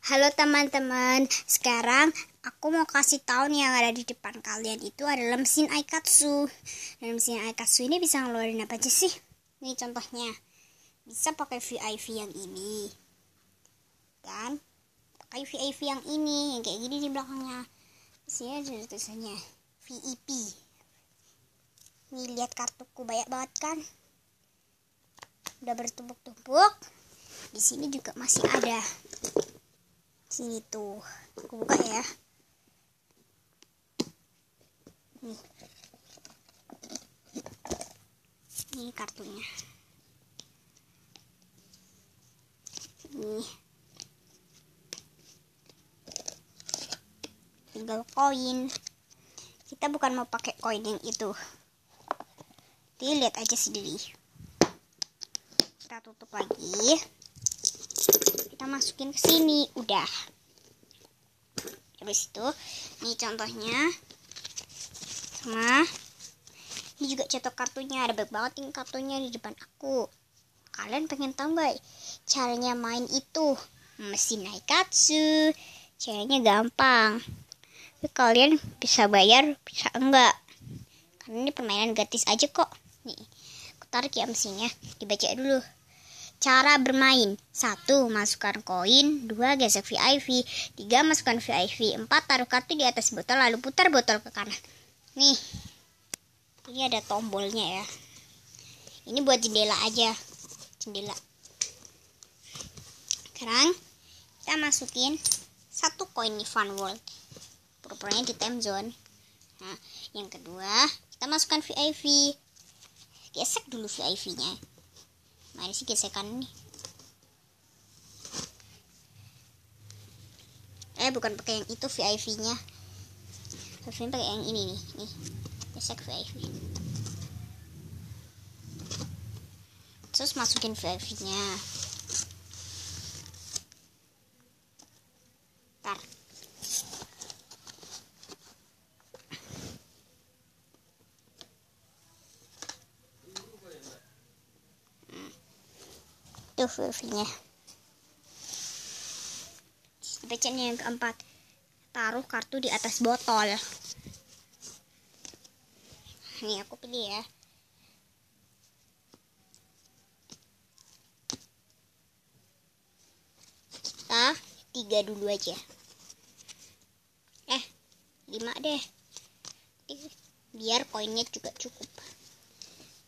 Halo teman-teman, sekarang aku mau kasih tahu nih yang ada di depan kalian itu adalah mesin Aikatsu. Dan mesin Aikatsu ini bisa ngeluarin apa aja sih? Nih contohnya, bisa pakai VIP yang ini, dan pakai VIP yang ini, yang kayak gini di belakangnya. Di sini ada tulisannya VIP. Nih lihat kartuku banyak banget kan? Udah bertumpuk-tumpuk. Di sini juga masih ada. Sini tuh, aku buka ya. Ini kartunya. Nih, tinggal koin. Kita bukan mau pakai koin yang itu. Lihat aja sendiri. Kita tutup lagi. Kita masukin ke sini. Udah. Habis itu, ini contohnya. Sama ini juga cetok kartunya. Ada banyak banget yang kartunya di depan aku. Kalian pengen tahu nggak caranya main itu? Mesin Aikatsu. Caranya gampang. Tapi kalian bisa bayar, bisa enggak. Karena ini permainan gratis aja kok. Nih, aku tarik ya mesinnya. Dibaca dulu. Cara bermain: 1. Masukkan koin. 2. Gesek VIP. 3. Masukkan VIP. 4. Taruh kartu di atas botol, lalu putar botol ke kanan. Nih, ini ada tombolnya ya. Ini buat jendela aja. Jendela. Sekarang kita masukin 1 koin di Fun World. Pura-puranya di time zone. Nah, yang kedua, kita masukkan VIP. Gesek dulu VIP-nya. Mana sih gesekan nih? Bukan pakai yang itu VIP-nya. VIP pakai yang ini nih. Nih, gesek VIP. Terus masukin VIP-nya. Ntar. Tuh VIP-nya. Bacaan yang keempat, taruh kartu di atas botol. Nih aku pilih ya. Kita 3 dulu aja. 5 deh. Biar koinnya juga cukup.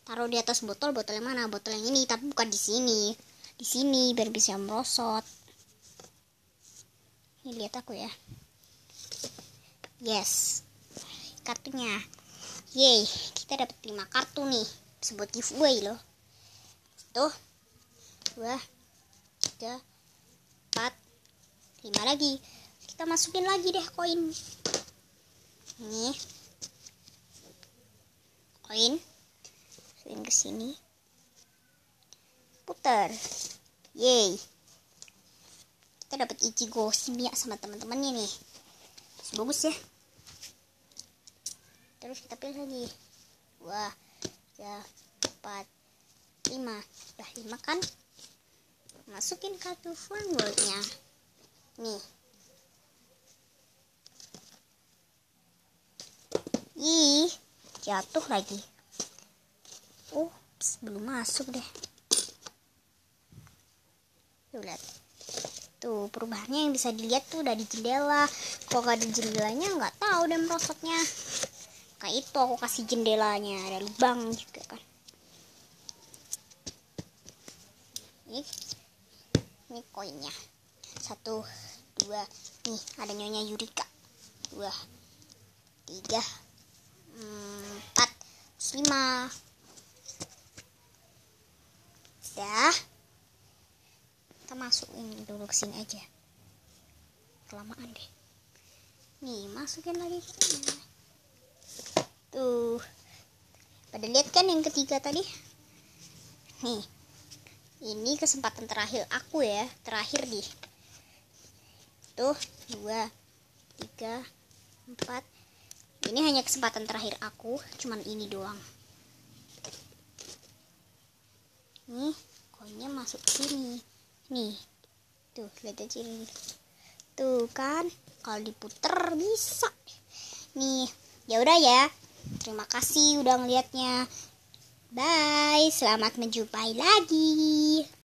Taruh di atas botol. Botol yang mana? Botol yang ini, tapi bukan di sini. Di sini biar bisa merosot. Ini lihat aku ya. Yes. Kartunya. Yeay, kita dapat 5 kartu nih. Sebut giveaway loh. Tuh. 2 3 4 5 lagi. Kita masukin lagi deh koin. Nih. Koin. Masukin ke sini. Putar. Yeay. Kita dapat Ichigo Shimiya sama teman-temannya nih. Bagus ya. Terus kita pilih lagi. 2 3 4 5. Udah 5 kan? Masukin kartu Fun World-nya. Nih. Ih, jatuh lagi. Belum masuk deh. Tuh lihat. Tuh perubahannya yang bisa dilihat tuh udah di jendela. Kalau gak di jendelanya nggak tahu deh merosotnya. Kayak itu aku kasih jendelanya, ada lubang juga kan. Ini koinnya. 1 2. Nih ada Nyonya Yurika. 2 3 4 5. Dah. Kita masukin dulu ke sini aja. Kelamaan deh. Nih, masukin lagi ke sini. Tuh. Pada lihat kan yang ketiga tadi? Nih. Ini kesempatan terakhir aku ya. Terakhir nih. Tuh, 2 3 4. Ini hanya kesempatan terakhir aku. Cuman ini doang. Nih, koinnya masuk ke sini. Nih. Tuh, lihat aja ini. Tuh kan, kalau diputer bisa. Nih, ya udah ya. Terima kasih udah ngeliatnya. Bye, selamat menjumpai lagi.